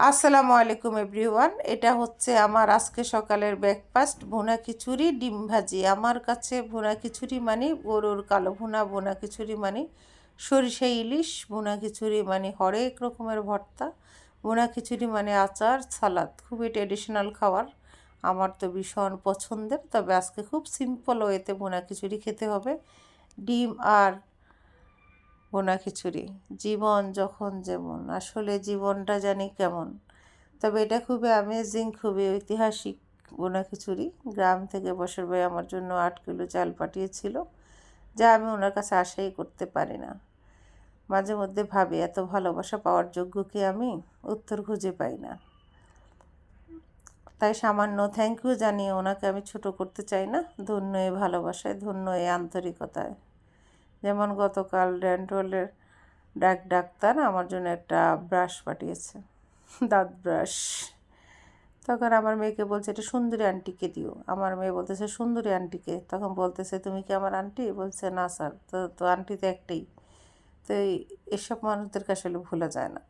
আসসালামু আলাইকুম এভরিওয়ান। এটা হচ্ছে আমার আজকে সকালের ব্রেকফাস্ট, ভুনা খিচুড়ি ডিম ভাজি। আমার কাছে ভুনা খিচুড়ি মানে গরুর কালো ভুনা, ভুনা খিচুড়ি মানে সরিষা ইলিশ, ভুনা খিচুড়ি মানে হরেক রকমের ভর্তা, ভুনা খিচুড়ি মানে আচার সালাদ। খুবই ট্রেডিশনাল খাবার, আমার তো ভীষণ পছন্দের। তবে আজকে খুব সিম্পল ওয়েতে ভুনা খিচুড়ি খেতে হবে, ডিম আর ভুনা খিচুড়ি। জীবন যখন যেমন, আসলে জীবনটা জানি কেমন। তবে এটা খুবই অ্যামেজিং, খুবই ঐতিহাসিক ভুনা খিচুড়ি। গ্রাম থেকে বসর ভাই আমার জন্য 8 কিলো চাল পাঠিয়েছিল, যা আমি ওনার কাছে আশাই করতে পারি না। মাঝে মধ্যে ভাবি, এত ভালোবাসা পাওয়ার যোগ্য কি আমি? উত্তর খুঁজে পাই না। তাই সামান্য থ্যাংক ইউ জানিয়ে ওনাকে আমি ছোট করতে চাই না। ধন্য এই ভালোবাসায়, ধন্য এই আন্তরিকতায়। যেমন গতকাল ডেন্টালের ডাক্তার আমার জন্য একটা ব্রাশ পাঠিয়েছে, দাঁত ব্রাশ। তখন আমার মেয়েকে বলছে, এটা সুন্দরী আন্টিকে দিও। আমার মেয়ে বলতেছে, সুন্দরী আন্টিকে? তখন বলতেছে, তুমি কি আমার আন্টি? বলছে, না স্যার। তো আন্টি তো একটাই। তো এসব মানুষদেরকে আসলে ভোলা যায় না।